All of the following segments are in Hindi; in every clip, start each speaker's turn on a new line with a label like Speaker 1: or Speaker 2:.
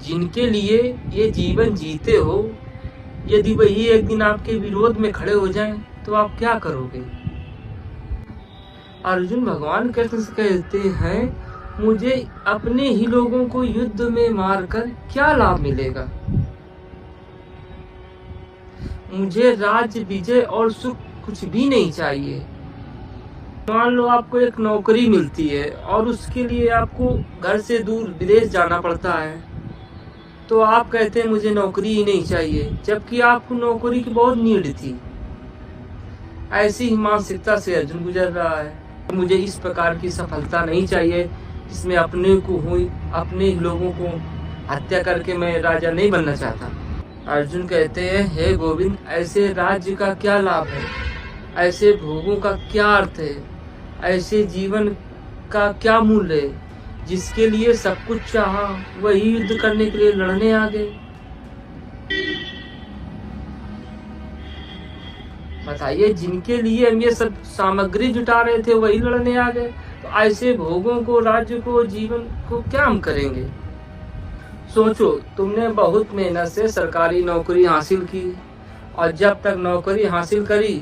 Speaker 1: जिनके लिए ये जीवन जीते हो, यदि वही एक दिन आपके विरोध में खड़े हो जाएं, तो आप क्या करोगे? अर्जुन भगवान कृष्ण से कहते हैं, मुझे अपने ही लोगों को युद्ध में मारकर क्या लाभ मिलेगा? मुझे राज्य, विजय और सुख कुछ भी नहीं चाहिए। मान लो आपको एक नौकरी मिलती है और उसके लिए आपको घर से दूर विदेश जाना पड़ता है, तो आप कहते हैं मुझे नौकरी ही नहीं चाहिए, जबकि आपको नौकरी की बहुत नीड थी। ऐसी ही मानसिकता से अर्जुन गुजर रहा है। मुझे इस प्रकार की सफलता नहीं चाहिए जिसमें अपने को हुई, अपने लोगों को हत्या करके मैं राजा नहीं बनना चाहता। अर्जुन कहते हैं, हे गोविंद, ऐसे राज्य का क्या लाभ है? ऐसे भोगों का क्या अर्थ है? ऐसे जीवन का क्या मूल्य है? जिसके लिए सब कुछ चाहा, वही युद्ध करने के लिए लड़ने आ गए। बताइए, जिनके लिए हम ये सब सामग्री जुटा रहे थे वही लड़ने आ गए, तो ऐसे भोगों को, राज्य को, जीवन को क्या हम करेंगे? सोचो, तुमने बहुत मेहनत से सरकारी नौकरी हासिल की और जब तक नौकरी हासिल करी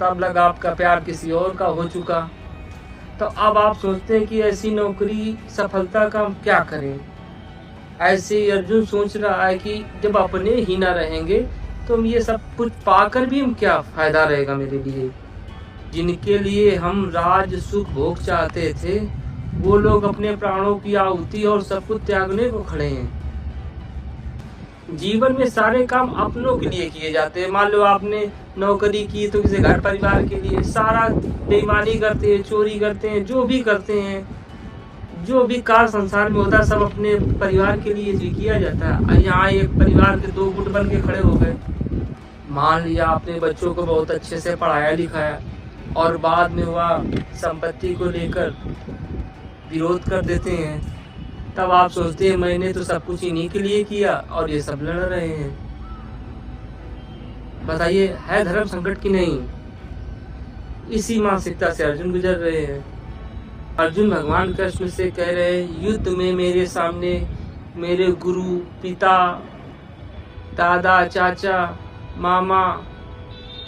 Speaker 1: तब लगा आपका प्यार किसी और का हो चुका। तो अब आप सोचते हैं कि ऐसी नौकरी, सफलता का हम क्या करें? ऐसे ही अर्जुन सोच रहा है कि जब अपने ही ना रहेंगे तो हम ये सब कुछ पाकर भी हम क्या फायदा रहेगा मेरे लिए? जिनके लिए हम राज, सुख, भोग चाहते थे, वो लोग अपने प्राणों की आहुति और सब कुछ त्यागने को खड़े हैं। जीवन में सारे काम अपनों के लिए किए जाते हैं। मान लो आपने नौकरी की तो किसी घर परिवार के लिए, सारा बेईमानी करते हैं, चोरी करते हैं, जो भी करते हैं, जो भी कार्य संसार में होता है सब अपने परिवार के लिए किया जाता है। यहाँ एक परिवार के दो गुट बन के खड़े हो गए। मान लिया आपने बच्चों को बहुत अच्छे से पढ़ाया लिखाया और बाद में हुआ संपत्ति को लेकर विरोध कर देते हैं, तब आप सोचते हैं मैंने तो सब कुछ इन्हीं के लिए किया और ये सब लड़ रहे हैं। बताइए, है धर्म संकट की नहीं? इसी मानसिकता से अर्जुन गुजर रहे हैं। अर्जुन भगवान कृष्ण से कह रहे हैं, युद्ध में मेरे सामने मेरे गुरु, पिता, दादा, चाचा, मामा,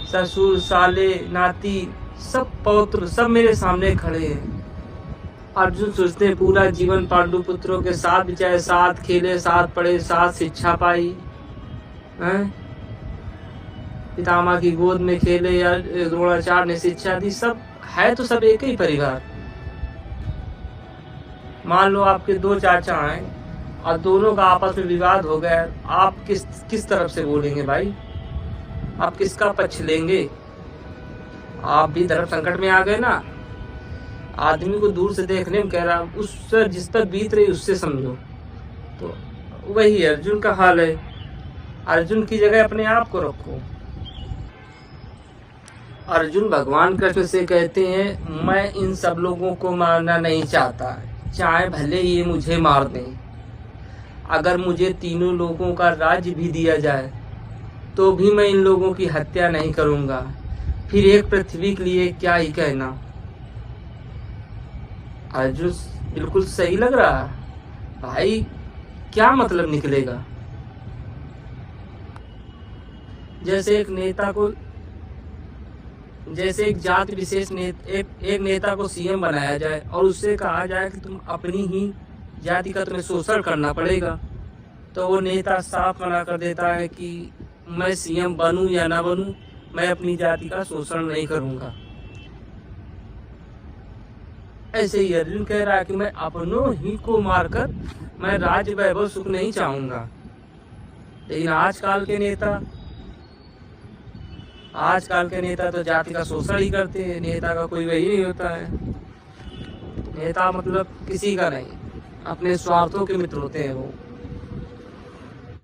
Speaker 1: ससुर, साले, नाती, सब पौत्र सब मेरे सामने खड़े हैं। अर्जुन सोचते हैं पूरा जीवन पांडु पुत्रों के साथ बिताए, साथ खेले, साथ पढ़े, साथ शिक्षा पाई, पितामह की गोद में खेले या द्रोणाचार्य ने शिक्षा दी, सब है तो सब एक ही परिवार। मान लो आपके दो चाचा हैं और दोनों का आपस में विवाद हो गया, आप किस तरफ से बोलेंगे भाई? आप किसका पक्ष लेंगे? आप भी धर्म संकट में आ गए ना। आदमी को दूर से देखने में कह रहा, उससे जिस पर बीत रही उससे समझो। तो वही अर्जुन का हाल है। अर्जुन की जगह अपने आप को रखो। अर्जुन भगवान कृष्ण से कहते हैं, मैं इन सब लोगों को मारना नहीं चाहता, चाहे भले ये मुझे मार दें। अगर मुझे तीनों लोगों का राज्य भी दिया जाए तो भी मैं इन लोगों की हत्या नहीं करूंगा। फिर एक पृथ्वी के लिए क्या ही कहना। अर्जुन बिल्कुल सही लग रहा है भाई, क्या मतलब निकलेगा? जैसे एक नेता को, जैसे एक जाति विशेष एक नेता को सीएम बनाया जाए और उससे कहा जाए कि तुम अपनी ही जाति का तुम्हें शोषण करना पड़ेगा, तो वो नेता साफ मना कर देता है कि मैं सीएम बनूं या ना बनूं, मैं अपनी जाति का शोषण नहीं करूंगा। ऐसे ही अर्जुन कह रहा है कि मैं अपनों ही को मारकर मैं राज्य, वैभव, सुख नहीं चाहूंगा। लेकिन आजकल के नेता तो जाति का शोषण ही करते हैं। नेता का कोई वही नहीं होता है। नेता मतलब किसी का नहीं, अपने स्वार्थों के मित्र होते हैं वो।